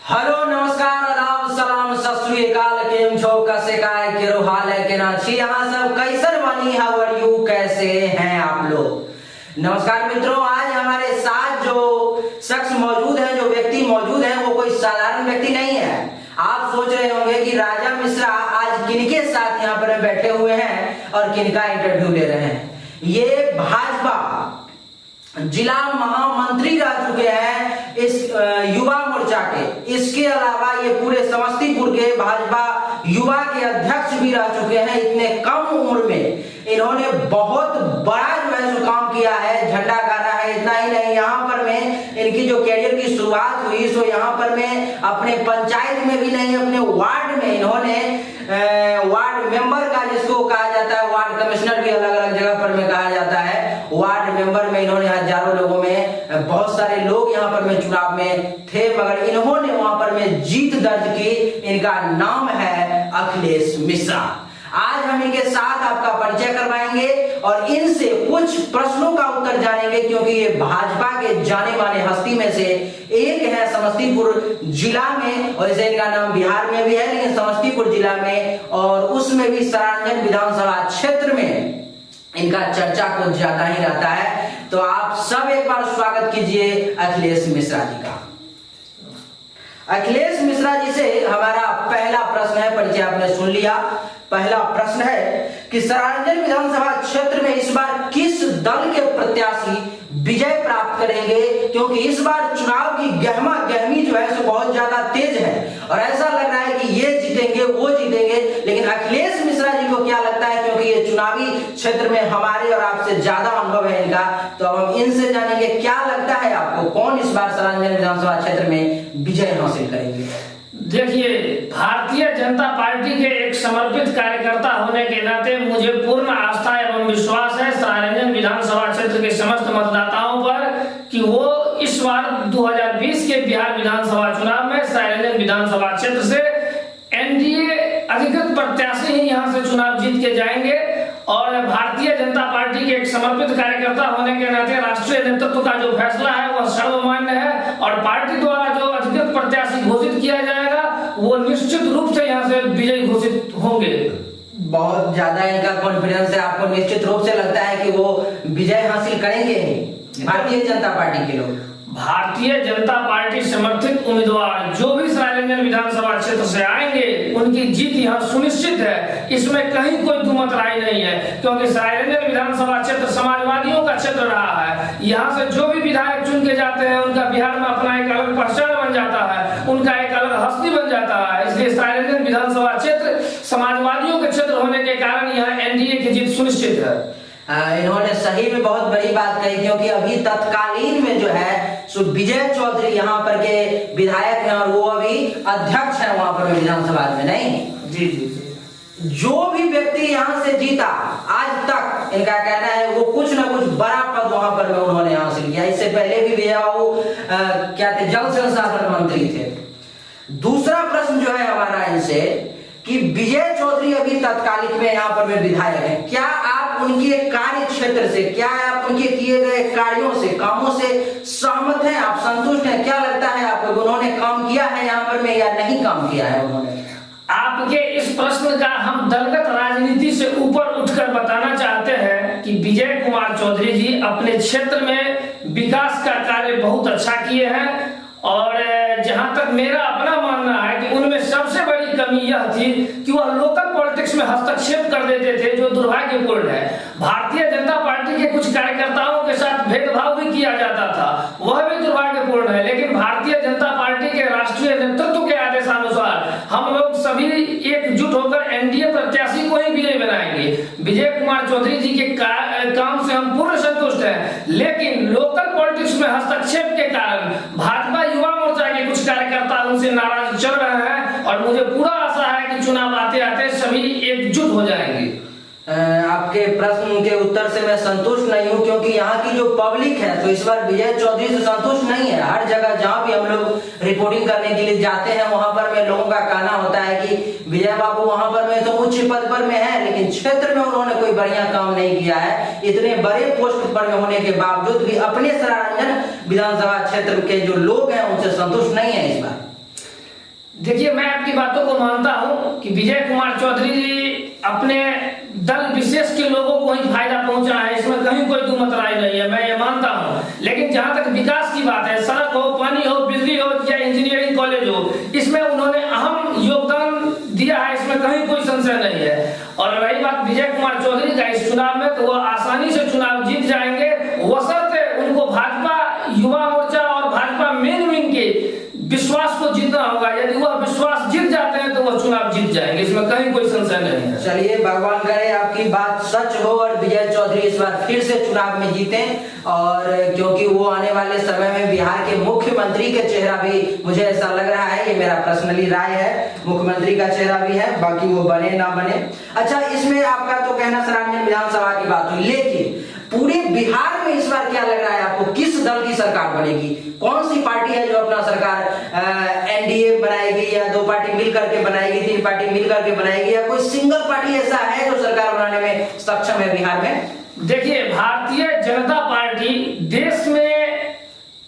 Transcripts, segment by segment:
Hello नमस्कार आदाब सलाम सत श्री अकाल केम छो कैसे काय केरो हाल है के ना छी यहाँ सब कैसन बनी हाउ आर यू कैसे हैं आप लोग। नमस्कार मित्रों, आज हमारे साथ जो शख्स मौजूद है, जो व्यक्ति मौजूद है, वो कोई साधारण व्यक्ति नहीं है। आप सोच रहे होंगे कि राजा मिश्रा आज किनके साथ यहाँ पर बैठे हुए हैं और किनका इंटरव्यू ले रहे हैं। ये भाजपा जिला महामंत्री रह चुके हैं इस युवा मोर्चा के। इसके अलावा ये पूरे समस्तीपुर के भाजपा युवा के अध्यक्ष भी रह चुके हैं। इतने कम उम्र में इन्होंने बहुत बड़ा जो है सो काम किया है, झंडा गाड़ा है। इतना ही नहीं, यहाँ पर में इनकी जो कैरियर की शुरुआत हुई सो यहाँ पर में अपने पंचायत में भी नहीं, अपने वार्ड में इन्होंने वार्ड मेंबर का, जिसको कहा जाता है वार्ड कमिश्नर भी अलग अलग जगह पर में कहा जाता है, वार्ड मेंबर में इन्होंने हजारों लोगों में, बहुत सारे लोग यहाँ पर में चुनाव में थे, मगर इन्होंने वहां पर में जीत दर्ज की। इनका नाम है अखिलेश मिश्रा। आज हम इनके साथ आपका परिचय करवाएंगे और इनसे कुछ प्रश्नों का उत्तर जानेंगे, क्योंकि ये भाजपा के जाने माने हस्ती में से एक है समस्तीपुर जिला में, और इसे इनका नाम बिहार में भी है, लेकिन समस्तीपुर जिला में और उसमें भी सरांजन विधानसभा क्षेत्र में इनका चर्चा कुछ ज्यादा ही रहता है। तो आप सब एक बार स्वागत कीजिए अखिलेश मिश्रा जी का। अखिलेश मिश्रा जी से हमारा पहला प्रश्न है, परिचय आपने सुन लिया। पहला प्रश्न है कि सरांजन विधानसभा क्षेत्र में इस बार किस दल के प्रत्याशी विजय प्राप्त करेंगे, क्योंकि इस बार चुनाव की गहमा गहमी जो है सो बहुत ज्यादा तेज है और ऐसा लग रहा है कि ये जीतेंगे वो जीतेंगे। लेकिन अखिलेश मिश्रा जी को क्या लगता है, क्योंकि ये चुनावी क्षेत्र में हमारे और आपसे ज्यादा अनुभव है इनका, तो अब हम इनसे जानेंगे क्या लगता है आपको, कौन इस बार सरांजन विधानसभा क्षेत्र में विजय हासिल करेंगे। देखिए, भारतीय जनता पार्टी के एक समर्पित कार्यकर्ता होने के नाते मुझे पूर्ण आस्था एवं विश्वास है सरांजन विधानसभा क्षेत्र के समस्त मतदाताओं पर कि वो इस बार 2020 के बिहार विधानसभा चुनाव में सरांजन विधानसभा क्षेत्र से एनडीए अधिकृत प्रत्याशी ही यहाँ से चुनाव जीत के जाएंगे। और भारतीय जनता पार्टी के एक समर्पित कार्यकर्ता होने के नाते राष्ट्रीय नेतृत्व का जो फैसला है वह सर्वमान्य है और पार्टी द्वारा जो अधिकृत प्रत्याशी घोषित किया जाएगा वो निश्चित रूप से यहाँ से विजयी घोषित होंगे। बहुत ज्यादा इनका कॉन्फिडेंस है, आपको निश्चित रूप से लगता है कि वो विजय हासिल करेंगे भारतीय जनता पार्टी के लोग। भारतीय जनता पार्टी समर्थित उम्मीदवार जो भी सरायरंजन विधानसभा क्षेत्र से आएंगे उनकी जीत यहाँ सुनिश्चित है, इसमें कहीं कोई दुमत राय नहीं है, क्योंकि सरायरंजन विधानसभा क्षेत्र समाजवादियों का क्षेत्र रहा है। यहाँ से जो भी विधायक चुन के जाते हैं उनका बिहार में अपना एक अलग पहचान बन जाता है, उनका एक अलग हस्ती बन जाता है। इसलिए सरायरंजन विधानसभा क्षेत्र समाजवादियों के क्षेत्र होने के कारण यहाँ एनडीए की जीत सुनिश्चित है। इन्होंने सही में बहुत बड़ी बात कही, क्योंकि अभी तत्कालीन में जो है सो विजय चौधरी यहाँ पर के विधायक हैं और वो अभी अध्यक्ष हैं वहां पर विधानसभा में। नहीं जी जी जी, जो भी व्यक्ति यहाँ से जीता आज तक, इनका कहना है वो कुछ ना कुछ बड़ा पद वहां पर में उन्होंने हासिल किया। इससे पहले भी विजय बाबू क्या थे, जल संसाधन मंत्री थे। दूसरा प्रश्न जो है हमारा इनसे कि विजय चौधरी अभी तत्कालिक में यहाँ पर में विधायक हैं, क्या आप उनके कार्य क्षेत्र से, क्या आप उनके किए गए कार्यों से, कामों से सहमत हैं, आप संतुष्ट हैं? क्या लगता है आपको, उन्होंने काम किया है यहाँ पर में या नहीं काम किया है उन्होंने? आपके इस प्रश्न का हम दलगत राजनीति से ऊपर उठकर बताना चाहते हैं कि विजय कुमार चौधरी जी अपने क्षेत्र में विकास का कार्य बहुत अच्छा किए हैं। और जहां तक मेरा अपना मानना है कि उनमें सबसे बड़ी कमी यह थी कि वह लोकल पॉलिटिक्स में हस्तक्षेप कर देते थे, जो दुर्भाग्यपूर्ण है। भारतीय जनता पार्टी के कुछ कार्यकर्ताओं के साथ भेदभाव भी किया जाता था, वह भी दुर्भाग्यपूर्ण है। लेकिन भारतीय जनता पार्टी के राष्ट्रीय नेतृत्व के आदेशानुसार हम लोग सभी एकजुट होकर एनडीए प्रत्याशी को ही विजयी बनाएंगे। विजय कुमार चौधरी जी के काम से हम पूर्ण संतुष्ट हैं, लेकिन लोकल पॉलिटिक्स में हस्तक्षेप के कारण भाजपा युवा मोर्चा के कुछ कार्यकर्ता उनसे नाराज चल रहे हैं और मुझे पूरा आशा है कि चुनाव आते आते सभी एकजुट हो जाएंगे। आपके प्रश्न के उत्तर से मैं संतुष्ट नहीं हूं, क्योंकि यहाँ की जो पब्लिक है तो इस बार विजय चौधरी से संतुष्ट नहीं है। हर जगह जहां भी हम लोग रिपोर्टिंग करने के लिए जाते हैं वहां पर में लोगों का कहना होता है कि विजय बाबू वहां पर में तो उच्च पद पर में है, लेकिन क्षेत्र में उन्होंने कोई बढ़िया काम नहीं किया है। इतने बड़े पोस्ट पर में होने के बावजूद भी अपने सरांजन विधानसभा क्षेत्र के जो लोग हैं उनसे संतुष्ट नहीं है इस बार। देखिए, मैं आपकी बातों को मानता हूं कि विजय कुमार चौधरी जी अपने दल विशेष के लोगों को ही फायदा पहुंचा है, इसमें कहीं कोई दो मत राय नहीं है, मैं ये मानता हूं। लेकिन जहां तक विकास की बात है, सड़क हो, पानी हो, बिजली हो या इंजीनियरिंग कॉलेज हो, इसमें उन्होंने अहम योगदान दिया है, इसमें कहीं कोई संशय नहीं है। और रही बात विजय कुमार चौधरी का इस चुनाव में, तो वो आसानी से चुनाव जीत जाएंगे, बशर्ते उनको भाजपा युवा मोर्चा और भाजपा मेन विंग के विश्वास को जीतना होगा। यदि वह विश्वास जीत जाते हैं तो वह चुनाव जीत जाएंगे, इसमें कहीं कोई संशय नहीं है। चलिए, भगवान करे आपकी बात सच हो और विजय चौधरी इस बार फिर से चुनाव में जीते। और क्योंकि वो आने वाले समय में बिहार के मुख्यमंत्री के चेहरा भी, मुझे ऐसा लग रहा है, ये मेरा पर्सनली राय है, मुख्यमंत्री का चेहरा भी है, बाकी वो बने ना बने। अच्छा, इसमें आपका तो कहना सरायरंजन विधानसभा की बात हुई, लेकिन पूरे बिहार में इस बार क्या लग रहा है आपको, किस दल की सरकार बनेगी? कौन सी पार्टी है जो अपना सरकार एनडीए बनाएगी, या दो पार्टी मिल करके बनाएगी, तीन पार्टी मिल करके बनाएगी, या कोई सिंगल पार्टी ऐसा है जो सरकार बनाने में सक्षम है बिहार में? देखिए, भारतीय जनता पार्टी देश में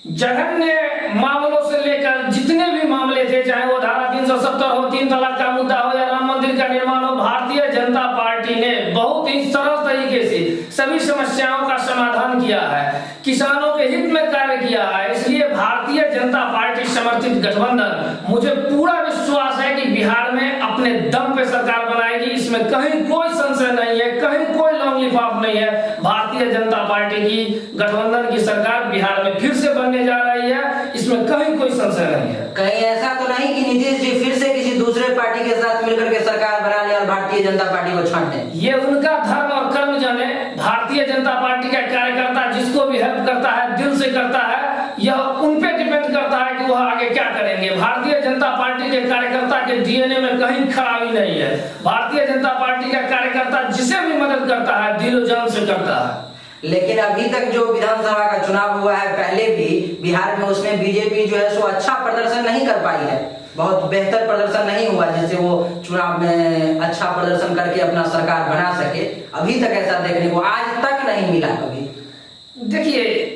जघन्य मामलों से लेकर जितने भी मामले थे, चाहे वो धारा 370 हो, 3 तलाक का मुद्दा हो, या राम मंदिर का निर्माण हो, भारतीय जनता पार्टी ने बहुत ही सरल तरीके से सभी समस्याओं का समाधान किया है, किसानों के हित में कार्य किया है। इसलिए भारतीय जनता पार्टी समर्थित गठबंधन, मुझे पूरा विश्वास है कि बिहार में अपने दम पे सरकार बनाएगी, इसमें कहीं कोई संशय नहीं है, कहीं कोई लॉन्ग लिफाफ नहीं है। भारतीय जनता पार्टी की गठबंधन की सरकार बिहार में फिर से बनने जा रही है, इसमें कहीं कोई संशय नहीं है। कहीं ऐसा तो नहीं कि नीतीश जी फिर से किसी दूसरे पार्टी के साथ मिलकर के सरकार बना ले और भारतीय जनता पार्टी को छांट दें? ये उनका धर्म और कर्म जाने। भारतीय जनता पार्टी का कार्यकर्ता जिसको भी हेल्प करता है, दिल से करता है, यह उन पे डिपेंड करता है कि वह आगे क्या करेंगे। भारतीय जनता पार्टी के कार्यकर्ता के डीएनए में कहीं खराबी नहीं है। भारतीय जनता पार्टी का कार्यकर्ता जिसे भी मदद करता है, दिलो जान से करता है। लेकिन अभी तक जो विधानसभा का चुनाव हुआ है, पहले भी बिहार में, उसमें बीजेपी जो है सो अच्छा प्रदर्शन नहीं कर पाई है, बहुत बेहतर प्रदर्शन नहीं हुआ जिससे वो चुनाव में अच्छा प्रदर्शन करके अपना सरकार बना सके। अभी तक ऐसा देखने को आज तक नहीं मिला कभी। देखिए,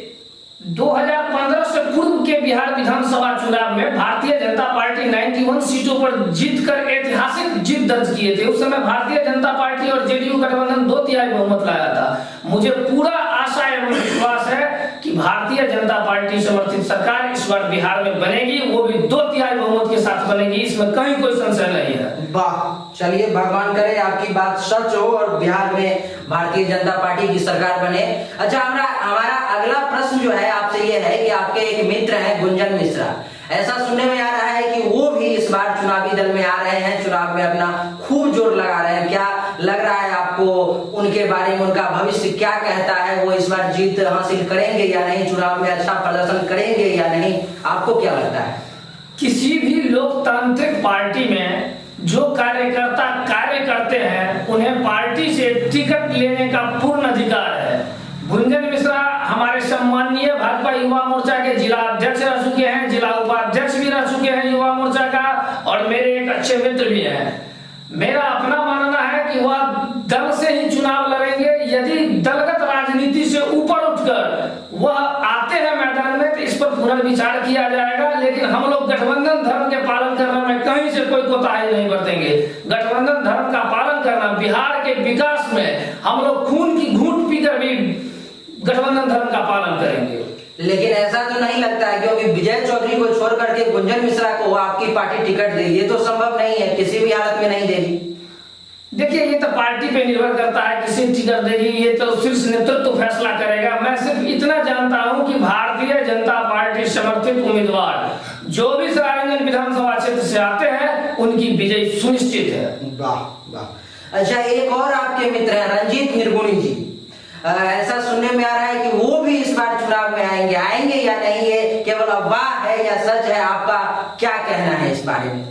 2015 से पूर्व के बिहार विधानसभा चुनाव में भारतीय जनता पार्टी 91 सीटों पर जीतकर ऐतिहासिक जीत दर्ज किए थे। उस समय भारतीय जनता पार्टी और जेडीयू गठबंधन 2/3 बहुमत लाया था। मुझे पूरा आशा एवं विश्वास है कि भारतीय जनता पार्टी समर्थित सरकार इस बार बिहार में बनेगी, वो भी 2/3 बहुमत के साथ बनेगी, इसमें कहीं कोई संशय नहीं है। वाह, चलिए, भगवान करे आपकी बात सच हो और बिहार में भारतीय जनता पार्टी की सरकार बने। अच्छा, हमारा अगला प्रश्न जो है आपसे ये है कि आपके एक मित्र हैं गुंजन मिश्रा, ऐसा सुनने में आ रहा है कि वो भी इस बार चुनावी दल में आ रहे हैं, चुनाव में अपना खूब जोर लगा रहे हैं। क्या लग रहा है आपको उनके बारे में, उनका भविष्य क्या कहता है? वो इस बार जीत हासिल करेंगे या नहीं, चुनाव में अच्छा प्रदर्शन करेंगे या नहीं, आपको क्या लगता है? किसी भी लोकतांत्रिक पार्टी में जो कार्यकर्ता कार्य करते हैं, उन्हें पार्टी से टिकट लेने का पूर्ण अधिकार है। गुंजन मिश्रा हमारे सम्माननीय भाजपा युवा मोर्चा के जिला अध्यक्ष रह चुके हैं, जिला उपाध्यक्ष भी रह चुके हैं युवा मोर्चा का, और मेरे एक अच्छे मित्र भी हैं। मेरा अपना मानना है कि वह दल से ही चुनाव लड़ेंगे। यदि दलगत राजनीति से ऊपर उठकर वह आते हैं मैदान में, तो इस पर पुनर्विचार किया जाएगा। लेकिन हम लोग गठबंधन धर्म के पालन करने में कहीं से कोई कोताही नहीं बरतेंगे। गठबंधन धर्म का पालन करना, बिहार के विकास में हम लोग खून की घूंट पीकर भी गठबंधन धर्म का पालन करेंगे। लेकिन ऐसा तो नहीं लगता है, क्योंकि विजय चौधरी को छोड़ करके गुंजन मिश्रा को आपकी पार्टी टिकट देगी, ये तो संभव नहीं है, किसी भी हालत में नहीं देगी। देखिए, ये तो पार्टी पे निर्भर करता है किसी टिकट देगी, ये तो शीर्ष नेतृत्व फैसला करेगा। मैं सिर्फ इतना जानता हूं कि भारतीय जनता पार्टी समर्थित उम्मीदवार जो भी सरायरंजन विधानसभा क्षेत्र से आते हैं, उनकी विजय सुनिश्चित है। वाह वाह। अच्छा, एक और आपके मित्र हैं रंजीत निर्गुणी जी, ऐसा सुनने में आ रहा है कि वो भी इस बार चुनाव में आएंगे या नहीं, ये केवल अफवाह है या सच है? आपका क्या कहना है इस बारे में?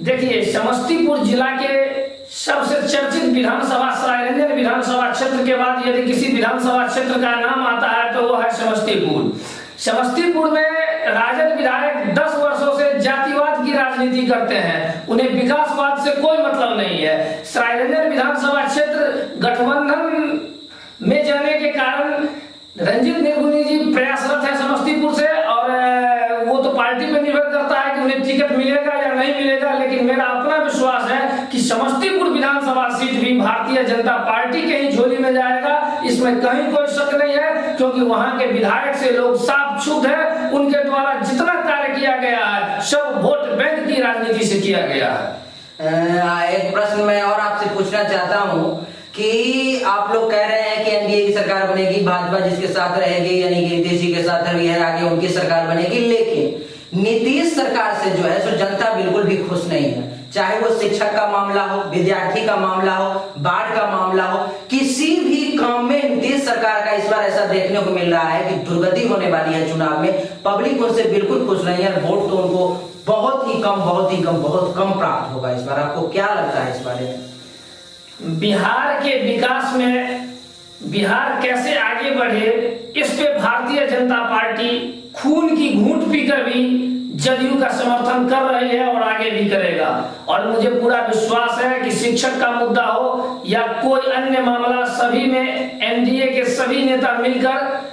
देखिए, समस्तीपुर जिला के सबसे चर्चित विधानसभा सरायरंजन विधानसभा क्षेत्र के बाद यदि किसी विधानसभा क्षेत्र का नाम आता है तो वो है समस्तीपुर। समस्तीपुर में राजद विधायक 10 वर्षों से जातिवाद की राजनीति करते हैं, उन्हें विकासवाद से कोई मतलब नहीं है। सरायरंजन विधानसभा क्षेत्र गठबंधन में जाने के कारण रंजीत निर्गुणी जी प्रयासरत है समस्तीपुर से, और वो तो पार्टी पे निर्भर करता है कि उन्हें टिकट मिलेगा या नहीं मिलेगा। मिलेगा, लेकिन मेरा अपना विश्वास है कि समस्तीपुर विधानसभा सीट भी भारतीय जनता पार्टी के ही झोली में जाएगा। इसमें कहीं कोई शक नहीं है, क्योंकि वहां के विधायक से लोग साफ छूट है। उनके द्वारा जितना कार्य किया गया है सब वोट बैंक की राजनीति से किया गया है। एक प्रश्न मैं और आपसे पूछना चाहता हूँ कि आप लोग कह रहे हैं कि एनडीए की सरकार बनेगी, भाजपा जिसके साथ रहेगी यानी कि नीतीश जी के साथ भी है, आगे उनकी सरकार बनेगी, लेकिन नीतीश सरकार से जो है सो जनता बिल्कुल भी खुश नहीं है। चाहे वो शिक्षक का मामला हो, विद्यार्थी का मामला हो, बाढ़ का मामला हो, किसी भी काम में नीतीश सरकार का इस बार ऐसा देखने को मिल रहा है कि दुर्गति होने वाली है चुनाव में। पब्लिक उनसे बिल्कुल खुश नहीं है, वोट तो उनको बहुत ही कम प्राप्त होगा इस बार। आपको क्या लगता है इस बारे में? बिहार के विकास में बिहार कैसे आगे बढ़े, इस पे भारतीय जनता पार्टी खून की घूंट पीकर भी जदयू का समर्थन कर रही है और आगे भी करेगा। और मुझे पूरा विश्वास है कि शिक्षक का मुद्दा हो या कोई अन्य मामला, सभी में एनडीए के सभी नेता मिलकर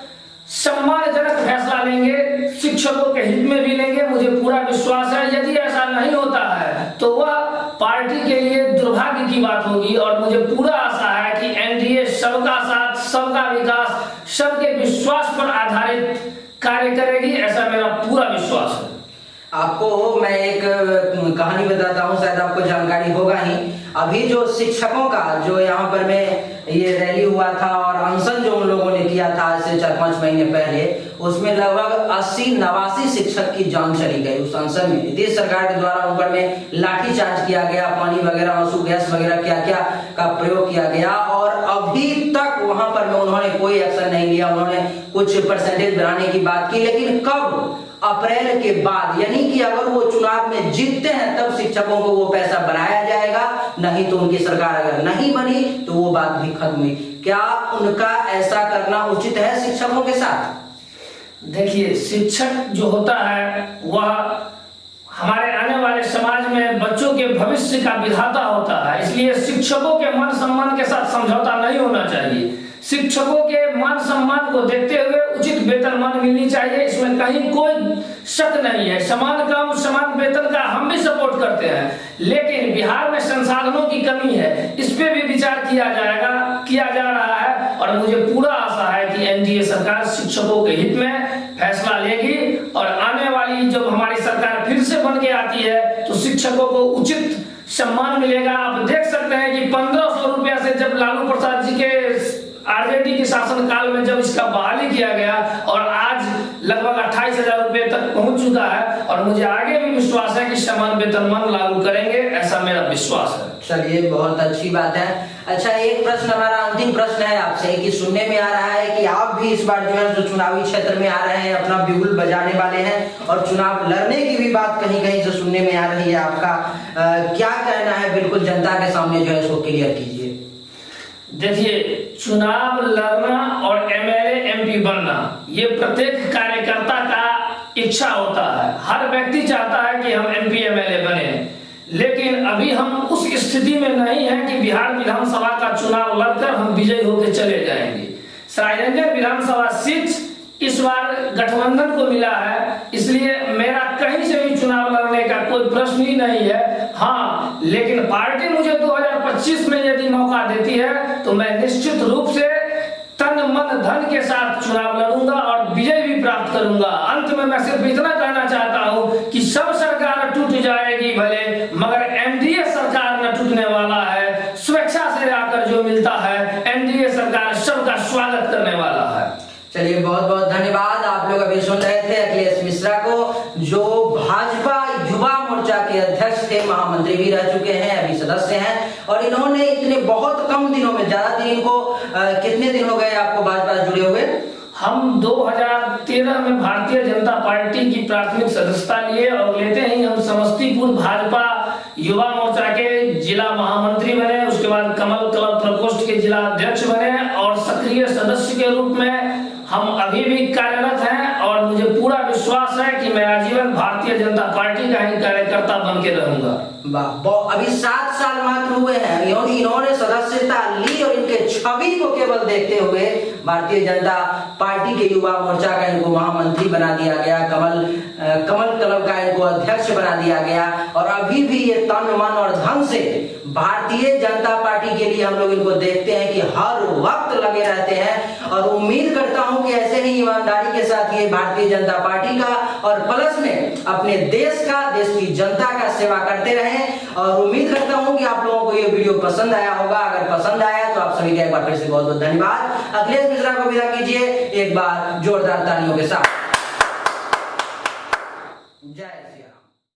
सम्मानजनक फैसला लेंगे, शिक्षकों के हित में भी लेंगे। मुझे पूरा विश्वास है यदि ऐसा नहीं होता है तो वह पार्टी के लिए दुर्भाग्य की बात होगी। और मुझे पूरा आशा है कि एनडीए सबका साथ, सबका विकास, सबके विश्वास पर आधारित कार्य करेगी, ऐसा मेरा पूरा विश्वास है। आपको मैं एक कहानी बताता हूँ, शायद आपको जानकारी होगा ही। अभी जो शिक्षकों का जो यहाँ पर में ये रैली हुआ था और अनशन जो उन लोगों ने किया था आज से 4-5 महीने पहले, उसमें लगभग 80-89 शिक्षक की जान चली गई उस अनशन में। नीतीश सरकार के द्वारा ऊपर में लाठीचार्ज किया गया, पानी वगैरह, आंसू गैस वगैरह क्या क्या का प्रयोग किया गया और अभी तक वहां पर में उन्होंने कोई एक्शन नहीं लिया। उन्होंने कुछ परसेंटेज बढ़ाने की बात की, लेकिन कब? अप्रैल के बाद, यानी कि अगर वो चुनाव में जीतते हैं तब शिक्षकों को वो पैसा बढ़ाया जाएगा, नहीं तो उनकी सरकार अगर नहीं बनी तो वो बात भी खत्म हुई। क्या उनका ऐसा करना उचित है शिक्षकों के साथ? देखिए, शिक्षक जो होता है वह हमारे आने वाले समाज में बच्चों के भविष्य का विधाता होता है, इसलिए शिक्षकों के मान सम्मान के साथ समझौता नहीं होना चाहिए। शिक्षकों के मान सम्मान को देखते हुए उचित वेतनमान मिलनी चाहिए, इसमें कहीं कोई शक नहीं है। समान काम समान वेतन का हम भी सपोर्ट करते हैं, लेकिन बिहार में संसाधनों की कमी है, इस पे भी विचार किया जा रहा है। और मुझे पूरा आशा है कि एनडीए सरकार शिक्षकों के हित में फैसला लेगी और आने वाली जब हमारी सरकार फिर से बन के आती है तो शिक्षकों को उचित सम्मान मिलेगा। आप देख सकते हैं कि 1500 रुपया से जब लालू प्रसाद जी के आरजेडी के शासन काल में जब इसका बहाली किया गया और आज लगभग 28,000 रुपए तक पहुंच चुका है। और मुझे आगे भी विश्वास है कि समान वेतनमान लागू करेंगे, ऐसा मेरा विश्वास है। चलिए, बहुत अच्छी बात है। अच्छा, एक प्रश्न, हमारा अंतिम प्रश्न है आपसे कि सुनने में आ रहा है कि आप भी इस बार जो है जो चुनावी क्षेत्र में आ रहे हैं, अपना बिगुल बजाने वाले हैं और चुनाव लड़ने की भी बात कहीं कहीं से सुनने में आ रही है। आपका क्या कहना है, बिल्कुल जनता के सामने जो है उसको क्लियर कीजिए। देखिए, चुनाव लड़ना और एमएलए एमपी बनना ये प्रत्येक कार्यकर्ता का इच्छा होता है। हर व्यक्ति चाहता है कि हम एमपी एमएलए बने, लेकिन अभी हम उस स्थिति में नहीं है कि बिहार विधानसभा का चुनाव लड़कर हम विजयी होकर चले जाएंगे। सरायरंजन विधानसभा सीट इस बार गठबंधन को मिला है, इसलिए मेरा कहीं से भी चुनाव लड़ने का कोई प्रश्न ही नहीं है। हाँ, लेकिन पार्टी मुझे 2025 में यदि मौका देती है तो मैं निश्चित रूप से तन मन धन के साथ चुनाव लड़ूंगा और विजय भी प्राप्त करूंगा। अंत में मैं सिर्फ इतना कहना चाहता हूं कि सब सरकार टूट जाएगी भले, मगर एनडीए सरकार न टूटने वाला है। स्वेच्छा से आकर जो मिलता है एनडीए सरकार सबका स्वागत करने वाला है। चलिए, बहुत बहुत धन्यवाद। आप लोग अभी सुन रहे थे अखिलेश मिश्रा को, जो भाजपा युवा मोर्चा के अध्यक्ष थे, महामंत्री भी रह चुके हैं, अभी सदस्य हैं। और इन्होंने इतने बहुत कम दिनों में, ज्यादा दिन इनको कितने दिन हो गए आपको भाजपा जुड़े हुए? हम 2013 में भारतीय जनता पार्टी की प्राथमिक सदस्यता लिए और लेते ही हम समस्तीपुर भाजपा युवा मोर्चा के जिला महामंत्री बने, उसके बाद कमल क्लब प्रकोष्ठ के जिला अध्यक्ष बने और सक्रिय सदस्य के रूप में हम अभी भी कार्यरत हैं। और मुझे पूरा विश्वास है कि मैं आजीवन भारतीय जनता पार्टी का ही कार्यकर्ता बन के रहूंगा। अभी 7 साल मात्र हुए हैं, इन्होंने सदस्यता ली और इनके छवि को केवल देखते हुए भारतीय जनता पार्टी के युवा मोर्चा का इनको महामंत्री बना दिया गया, कमल क्लब का इनको अध्यक्ष बना दिया गया और अभी भी ये तन मन और धन से भारतीय जनता पार्टी के लिए हम लोग इनको देखते हैं कि हर वक्त लगे रहते हैं। और उम्मीद करता हूं कि ऐसे ही ईमानदारी के साथ ये भारतीय जनता पार्टी का और प्लस में अपने देश की जनता का सेवा करते रहें। और उम्मीद करता हूं कि आप लोगों को ये वीडियो पसंद आया होगा। अगर पसंद आया तो आप सभी का एक बार फिर से बहुत बहुत धन्यवाद। अखिलेश मिश्रा को विदा कीजिए एक बार जोरदार तालियों के साथ। जय श्री राम।